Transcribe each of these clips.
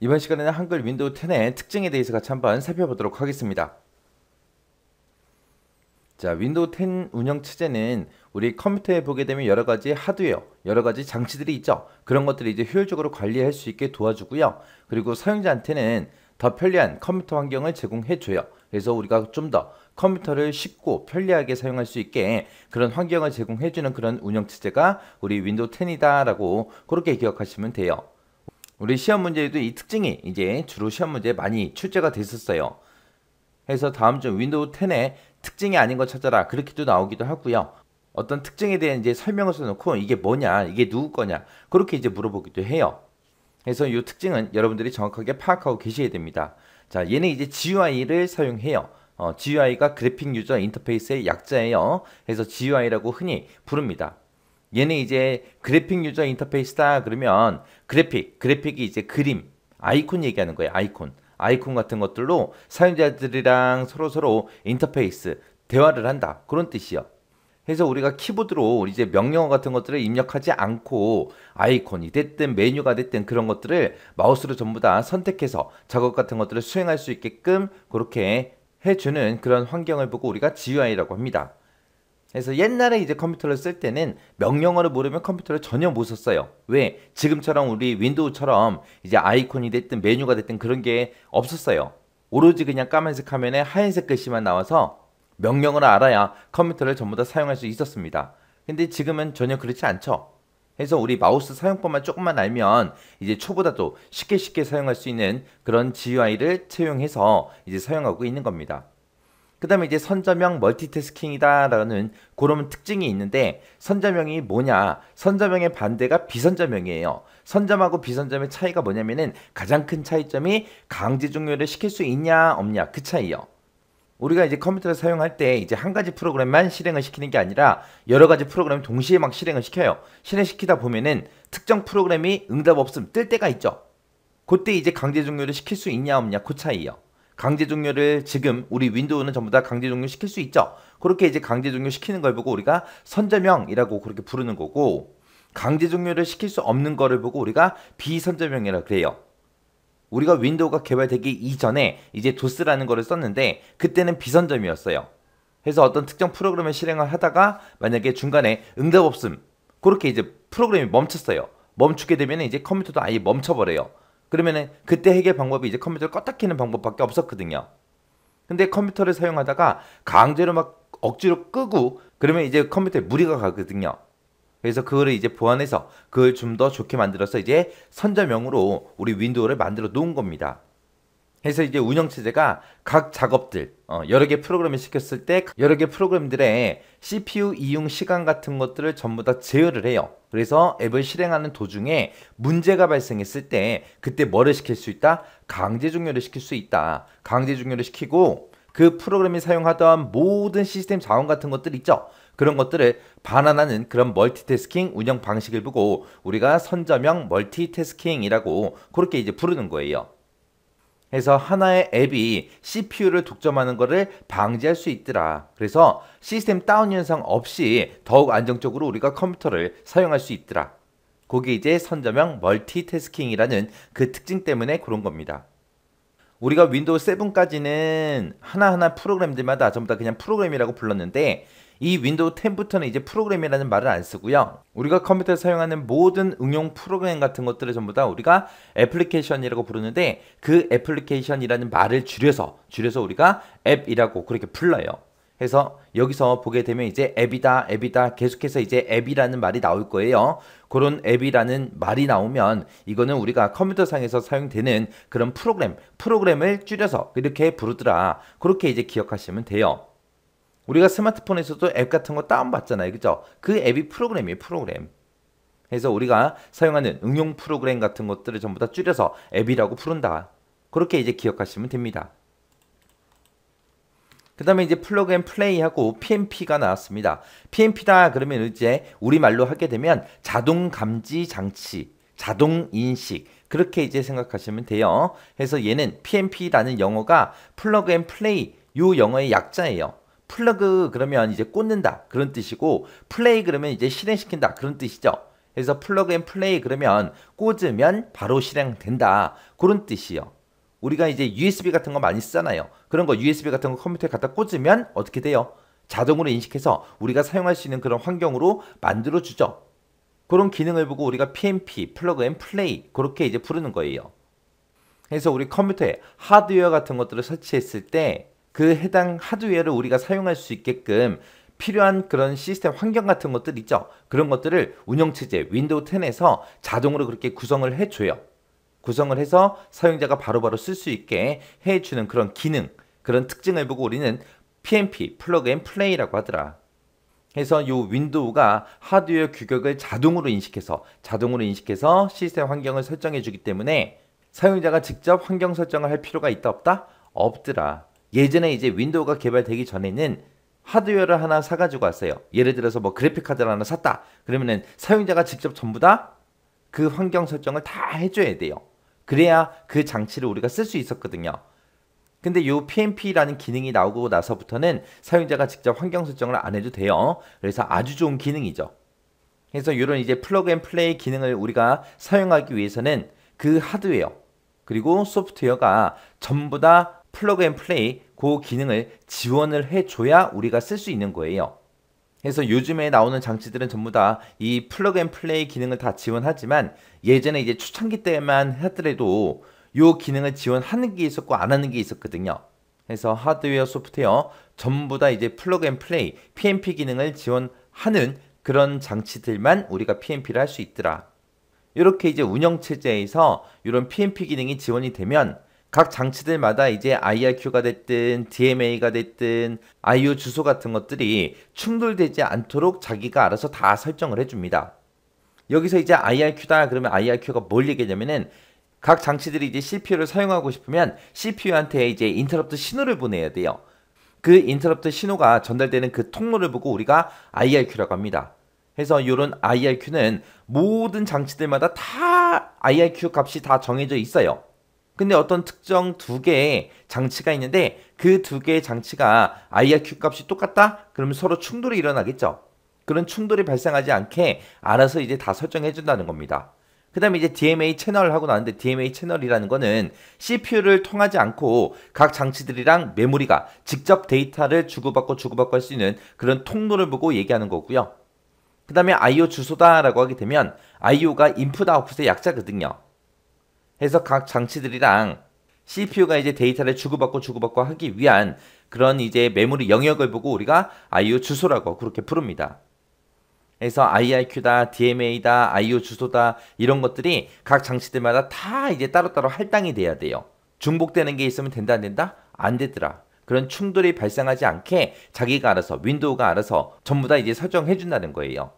이번 시간에는 한글 윈도우 10의 특징에 대해서 같이 한번 살펴보도록 하겠습니다. 자, 윈도우 10 운영 체제는 우리 컴퓨터에 보게 되면 여러가지 하드웨어, 여러가지 장치들이 있죠. 그런 것들을 이제 효율적으로 관리할 수 있게 도와주고요. 그리고 사용자한테는 더 편리한 컴퓨터 환경을 제공해줘요. 그래서 우리가 좀 더 컴퓨터를 쉽고 편리하게 사용할 수 있게 그런 환경을 제공해주는 그런 운영 체제가 우리 윈도우 10이다 라고 그렇게 기억하시면 돼요. 우리 시험 문제에도 이 특징이 이제 주로 시험 문제에 많이 출제가 됐었어요. 그래서 다음 중 윈도우 10의 특징이 아닌 거 찾아라 그렇게도 나오기도 하고요. 어떤 특징에 대한 이제 설명을 써놓고 이게 뭐냐, 이게 누구 거냐 그렇게 이제 물어보기도 해요. 그래서 이 특징은 여러분들이 정확하게 파악하고 계셔야 됩니다. 자, 얘는 이제 GUI를 사용해요. GUI가 그래픽 유저 인터페이스의 약자예요. 그래서 GUI라고 흔히 부릅니다. 얘는 이제 그래픽 유저 인터페이스다 그러면 그래픽이 이제 그림, 아이콘 얘기하는 거예요. 아이콘 같은 것들로 사용자들이랑 서로 인터페이스, 대화를 한다. 그런 뜻이요. 그래서 우리가 키보드로 이제 명령어 같은 것들을 입력하지 않고 아이콘이 됐든 메뉴가 됐든 그런 것들을 마우스로 전부 다 선택해서 작업 같은 것들을 수행할 수 있게끔 그렇게 해주는 그런 환경을 보고 우리가 GUI라고 합니다. 그래서 옛날에 이제 컴퓨터를 쓸 때는 명령어를 모르면 컴퓨터를 전혀 못 썼어요. 왜? 지금처럼 우리 윈도우처럼 이제 아이콘이 됐든 메뉴가 됐든 그런 게 없었어요. 오로지 그냥 까만색 화면에 하얀색 글씨만 나와서 명령어를 알아야 컴퓨터를 전부 다 사용할 수 있었습니다. 근데 지금은 전혀 그렇지 않죠. 그래서 우리 마우스 사용법만 조금만 알면 이제 초보다도 쉽게 사용할 수 있는 그런 GUI를 채용해서 이제 사용하고 있는 겁니다. 그 다음에 이제 선저명 멀티태스킹이다 라는 그런 특징이 있는데, 선저명이 뭐냐, 선저명의 반대가 비선저명이에요. 선점하고 비선점의 차이가 뭐냐면은 가장 큰 차이점이 강제 종료를 시킬 수 있냐 없냐 그 차이요. 우리가 이제 컴퓨터를 사용할 때 이제 한 가지 프로그램만 실행을 시키는 게 아니라 여러 가지 프로그램 동시에 막 실행을 시켜요. 실행시키다 보면은 특정 프로그램이 응답 없음 뜰 때가 있죠. 그때 이제 강제 종료를 시킬 수 있냐 없냐 그 차이요. 강제 종료를 지금 우리 윈도우는 전부 다 강제 종료 시킬 수 있죠. 그렇게 이제 강제 종료 시키는 걸 보고 우리가 선저명이라고 그렇게 부르는 거고, 강제 종료를 시킬 수 없는 거를 보고 우리가 비선저명이라고 그래요. 우리가 윈도우가 개발되기 이전에 이제 도스라는 거를 썼는데 그때는 비선점이었어요. 그래서 어떤 특정 프로그램을 실행을 하다가 만약에 중간에 응답 없음 그렇게 이제 프로그램이 멈췄어요. 멈추게 되면 이제 컴퓨터도 아예 멈춰버려요. 그러면은 그때 해결 방법이 이제 컴퓨터를 껐다 켜는 방법밖에 없었거든요. 근데 컴퓨터를 사용하다가 강제로 막 억지로 끄고 그러면 이제 컴퓨터에 무리가 가거든요. 그래서 그거를 이제 보완해서 그걸 좀 더 좋게 만들어서 이제 선저명으로 우리 윈도우를 만들어 놓은 겁니다. 그래서 이제 운영체제가 각 작업들, 여러 개 프로그램을 시켰을 때 여러 개 프로그램들의 CPU 이용 시간 같은 것들을 전부 다 제어를 해요. 그래서 앱을 실행하는 도중에 문제가 발생했을 때 그때 뭐를 시킬 수 있다? 강제 종료를 시킬 수 있다. 강제 종료를 시키고 그 프로그램이 사용하던 모든 시스템 자원 같은 것들 있죠? 그런 것들을 반환하는 그런 멀티태스킹 운영 방식을 보고 우리가 선저명 멀티태스킹이라고 그렇게 이제 부르는 거예요. 그래서 하나의 앱이 CPU를 독점하는 것을 방지할 수 있더라. 그래서 시스템 다운 현상 없이 더욱 안정적으로 우리가 컴퓨터를 사용할 수 있더라. 그게 이제 선저명 멀티태스킹이라는 그 특징 때문에 그런 겁니다. 우리가 윈도우 7까지는 하나하나 프로그램들마다 전부 다 그냥 프로그램이라고 불렀는데, 이 윈도우 10부터는 이제 프로그램이라는 말을 안 쓰고요. 우리가 컴퓨터에 사용하는 모든 응용 프로그램 같은 것들을 전부 다 우리가 애플리케이션이라고 부르는데, 그 애플리케이션이라는 말을 줄여서 우리가 앱이라고 그렇게 불러요. 그래서 여기서 보게 되면 이제 앱이다 계속해서 이제 앱이라는 말이 나올 거예요. 그런 앱이라는 말이 나오면 이거는 우리가 컴퓨터상에서 사용되는 그런 프로그램을 줄여서 이렇게 부르더라. 그렇게 이제 기억하시면 돼요. 우리가 스마트폰에서도 앱 같은 거 다운받잖아요. 그죠? 그 앱이 프로그램이에요. 프로그램. 그래서 우리가 사용하는 응용 프로그램 같은 것들을 전부 다 줄여서 앱이라고 부른다. 그렇게 이제 기억하시면 됩니다. 그 다음에 이제 플러그 앤 플레이하고 PMP가 나왔습니다. PMP다 그러면 이제 우리말로 하게 되면 자동 감지 장치, 자동 인식, 그렇게 이제 생각하시면 돼요. 그래서 얘는 PMP라는 영어가 플러그 앤 플레이, 요 영어의 약자예요. 플러그 그러면 이제 꽂는다 그런 뜻이고, 플레이 그러면 이제 실행시킨다 그런 뜻이죠. 그래서 플러그 앤 플레이 그러면 꽂으면 바로 실행된다. 그런 뜻이요. 우리가 이제 USB 같은 거 많이 쓰잖아요. 그런 거 USB 같은 거 컴퓨터에 갖다 꽂으면 어떻게 돼요? 자동으로 인식해서 우리가 사용할 수 있는 그런 환경으로 만들어주죠. 그런 기능을 보고 우리가 PNP, 플러그 앤 플레이 그렇게 이제 부르는 거예요. 그래서 우리 컴퓨터에 하드웨어 같은 것들을 설치했을 때 그 해당 하드웨어를 우리가 사용할 수 있게끔 필요한 그런 시스템 환경 같은 것들 있죠. 그런 것들을 운영체제 윈도우 10에서 자동으로 그렇게 구성을 해줘요. 구성을 해서 사용자가 바로바로 쓸 수 있게 해주는 그런 기능, 그런 특징을 보고 우리는 PNP, 플러그 앤 플레이라고 하더라. 그래서 이 윈도우가 하드웨어 규격을 자동으로 인식해서 시스템 환경을 설정해 주기 때문에 사용자가 직접 환경 설정을 할 필요가 있다 없다? 없더라. 예전에 이제 윈도우가 개발되기 전에는 하드웨어를 하나 사가지고 왔어요. 예를 들어서 뭐 그래픽카드를 하나 샀다. 그러면은 사용자가 직접 전부 다 그 환경 설정을 다 해줘야 돼요. 그래야 그 장치를 우리가 쓸 수 있었거든요. 근데 이 PNP라는 기능이 나오고 나서부터는 사용자가 직접 환경 설정을 안 해도 돼요. 그래서 아주 좋은 기능이죠. 그래서 이런 이제 플러그 앤 플레이 기능을 우리가 사용하기 위해서는 그 하드웨어 그리고 소프트웨어가 전부 다 플러그 앤 플레이 그 기능을 지원을 해줘야 우리가 쓸 수 있는 거예요. 그래서 요즘에 나오는 장치들은 전부 다 이 플러그 앤 플레이 기능을 다 지원하지만 예전에 이제 초창기 때만 하더라도 이 기능을 지원하는 게 있었고 안 하는 게 있었거든요. 그래서 하드웨어, 소프트웨어 전부 다 이제 플러그 앤 플레이, PNP 기능을 지원하는 그런 장치들만 우리가 PNP를 할 수 있더라. 이렇게 이제 운영체제에서 이런 PNP 기능이 지원이 되면 각 장치들마다 이제 IRQ가 됐든 DMA가 됐든 IO 주소 같은 것들이 충돌되지 않도록 자기가 알아서 다 설정을 해줍니다. 여기서 이제 IRQ다 그러면 IRQ가 뭘 얘기하냐면은 각 장치들이 이제 CPU를 사용하고 싶으면 CPU한테 이제 인터럽트 신호를 보내야 돼요. 그 인터럽트 신호가 전달되는 그 통로를 보고 우리가 IRQ라고 합니다. 그래서 이런 IRQ는 모든 장치들마다 다 IRQ 값이 다 정해져 있어요. 근데 어떤 특정 두 개의 장치가 있는데 그 두 개의 장치가 IRQ 값이 똑같다? 그러면 서로 충돌이 일어나겠죠. 그런 충돌이 발생하지 않게 알아서 이제 다 설정해 준다는 겁니다. 그 다음에 이제 DMA 채널을 하고 나는데 DMA 채널이라는 거는 CPU를 통하지 않고 각 장치들이랑 메모리가 직접 데이터를 주고받고 할 수 있는 그런 통로를 보고 얘기하는 거고요. 그 다음에 IO 주소다라고 하게 되면 IO가 인풋 아웃풋의 약자거든요. 그래서 각 장치들이랑 CPU가 이제 데이터를 주고받고 하기 위한 그런 이제 메모리 영역을 보고 우리가 IO 주소라고 그렇게 부릅니다. 그래서 IRQ다, DMA다, IO 주소다 이런 것들이 각 장치들마다 다 이제 따로따로 할당이 돼야 돼요. 중복되는 게 있으면 된다 안 된다? 안 되더라. 그런 충돌이 발생하지 않게 자기가 알아서 윈도우가 알아서 전부 다 이제 설정해 준다는 거예요.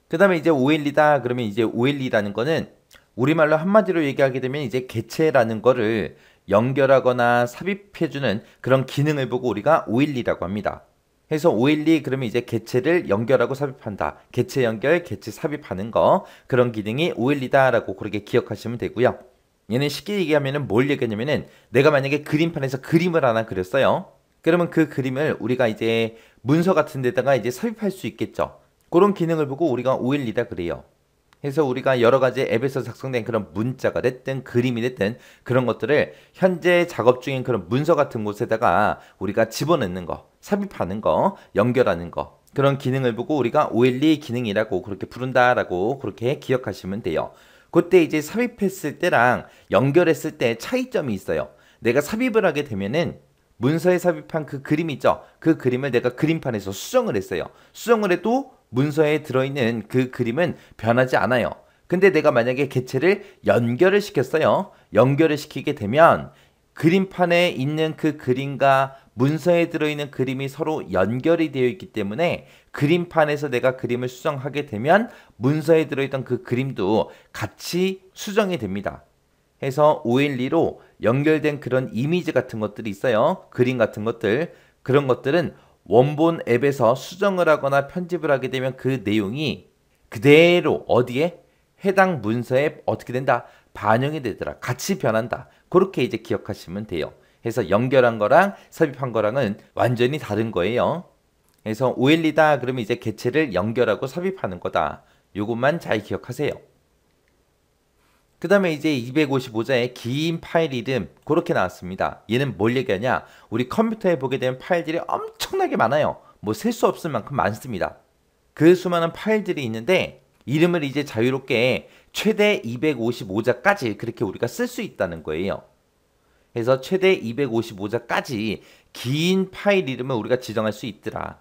그 다음에 이제 OLE다 그러면 이제 OLE라는 거는 우리말로 한마디로 얘기하게 되면 이제 개체라는 거를 연결하거나 삽입해주는 그런 기능을 보고 우리가 OLE라고 합니다. 그래서 OLE 그러면 이제 개체를 연결하고 삽입한다. 개체 연결, 개체 삽입하는 거 그런 기능이 OLE다라고 그렇게 기억하시면 되고요. 얘는 쉽게 얘기하면 뭘 얘기하냐면은 내가 만약에 그림판에서 그림을 하나 그렸어요. 그러면 그 그림을 우리가 이제 문서 같은 데다가 이제 삽입할 수 있겠죠. 그런 기능을 보고 우리가 OLE다 그래요. 그래서 우리가 여러 가지 앱에서 작성된 그런 문자가 됐든 그림이 됐든 그런 것들을 현재 작업 중인 그런 문서 같은 곳에다가 우리가 집어넣는 거, 삽입하는 거, 연결하는 거 그런 기능을 보고 우리가 OLE 기능이라고 그렇게 부른다라고 그렇게 기억하시면 돼요. 그때 이제 삽입했을 때랑 연결했을 때 차이점이 있어요. 내가 삽입을 하게 되면은 문서에 삽입한 그 그림 있죠? 그 그림을 내가 그림판에서 수정을 했어요. 수정을 해도 문서에 들어있는 그 그림은 변하지 않아요. 근데 내가 만약에 개체를 연결을 시켰어요. 연결을 시키게 되면 그림판에 있는 그 그림과 문서에 들어있는 그림이 서로 연결이 되어 있기 때문에 그림판에서 내가 그림을 수정하게 되면 문서에 들어있던 그 그림도 같이 수정이 됩니다. 해서 OLE로 연결된 그런 이미지 같은 것들이 있어요. 그림 같은 것들. 그런 것들은 원본 앱에서 수정을 하거나 편집을 하게 되면 그 내용이 그대로 어디에? 해당 문서에 어떻게 된다? 반영이 되더라. 같이 변한다. 그렇게 이제 기억하시면 돼요. 그래서 연결한 거랑 삽입한 거랑은 완전히 다른 거예요. 그래서 OLE다 그러면 이제 개체를 연결하고 삽입하는 거다. 요것만 잘 기억하세요. 그 다음에 이제 255자의 긴 파일 이름 그렇게 나왔습니다. 얘는 뭘 얘기하냐? 우리 컴퓨터에 보게 되면 파일들이 엄청나게 많아요. 뭐 셀 수 없을 만큼 많습니다. 그 수많은 파일들이 있는데 이름을 이제 자유롭게 최대 255자까지 그렇게 우리가 쓸 수 있다는 거예요. 그래서 최대 255자까지 긴 파일 이름을 우리가 지정할 수 있더라.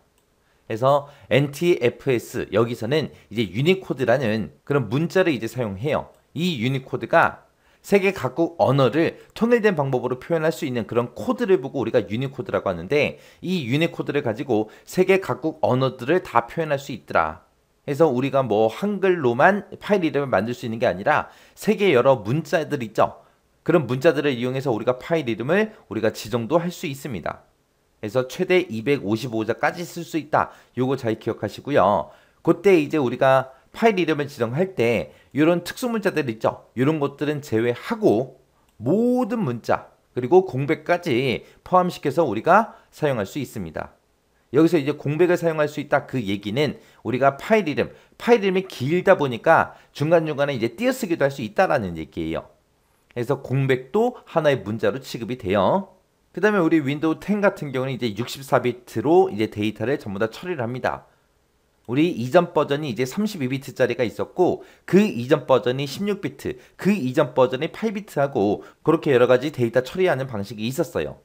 그래서 NTFS 여기서는 이제 유니코드라는 그런 문자를 이제 사용해요. 이 유니코드가 세계 각국 언어를 통일된 방법으로 표현할 수 있는 그런 코드를 보고 우리가 유니코드라고 하는데 이 유니코드를 가지고 세계 각국 언어들을 다 표현할 수 있더라. 그래서 우리가 뭐 한글로만 파일 이름을 만들 수 있는 게 아니라 세계 여러 문자들 있죠. 그런 문자들을 이용해서 우리가 파일 이름을 우리가 지정도 할 수 있습니다. 그래서 최대 255자까지 쓸 수 있다. 요거 잘 기억하시고요. 그때 이제 우리가 파일 이름을 지정할 때 이런 특수 문자들 있죠. 이런 것들은 제외하고 모든 문자 그리고 공백까지 포함시켜서 우리가 사용할 수 있습니다. 여기서 이제 공백을 사용할 수 있다 그 얘기는 우리가 파일 이름이 길다 보니까 중간중간에 이제 띄어쓰기도 할 수 있다라는 얘기예요. 그래서 공백도 하나의 문자로 취급이 돼요. 그 다음에 우리 윈도우 10 같은 경우는 이제 64비트로 이제 데이터를 전부 다 처리를 합니다. 우리 이전 버전이 이제 32비트짜리가 있었고 그 이전 버전이 16비트, 그 이전 버전이 8비트하고 그렇게 여러 가지 데이터 처리하는 방식이 있었어요.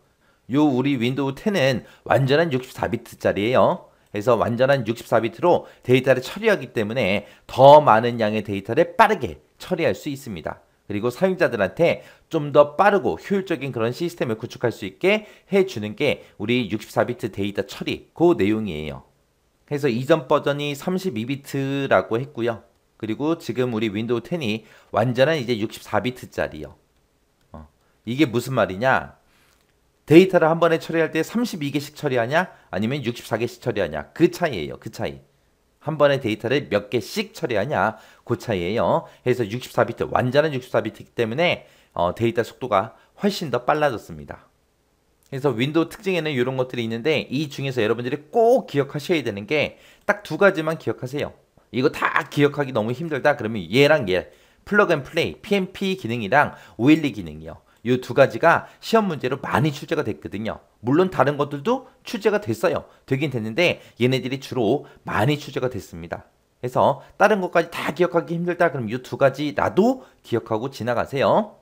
요 우리 윈도우 10은 완전한 64비트짜리예요. 그래서 완전한 64비트로 데이터를 처리하기 때문에 더 많은 양의 데이터를 빠르게 처리할 수 있습니다. 그리고 사용자들한테 좀 더 빠르고 효율적인 그런 시스템을 구축할 수 있게 해주는 게 우리 64비트 데이터 처리 그 내용이에요. 그래서 이전 버전이 32비트라고 했고요. 그리고 지금 우리 윈도우 10이 완전한 이제 64비트짜리요. 이게 무슨 말이냐? 데이터를 한 번에 처리할 때 32개씩 처리하냐? 아니면 64개씩 처리하냐? 그 차이예요. 그 차이. 한 번에 데이터를 몇 개씩 처리하냐? 그 차이예요. 그래서 64비트, 완전한 64비트이기 때문에 데이터 속도가 훨씬 더 빨라졌습니다. 그래서 윈도우 특징에는 이런 것들이 있는데 이 중에서 여러분들이 꼭 기억하셔야 되는 게 딱 두 가지만 기억하세요. 이거 다 기억하기 너무 힘들다 그러면 얘랑 얘 플러그 앤 플레이 PNP 기능이랑 OLE 기능이요. 이 두 가지가 시험 문제로 많이 출제가 됐거든요. 물론 다른 것들도 출제가 됐어요. 되긴 됐는데 얘네들이 주로 많이 출제가 됐습니다. 그래서 다른 것까지 다 기억하기 힘들다 그럼 이 두 가지라도 기억하고 지나가세요.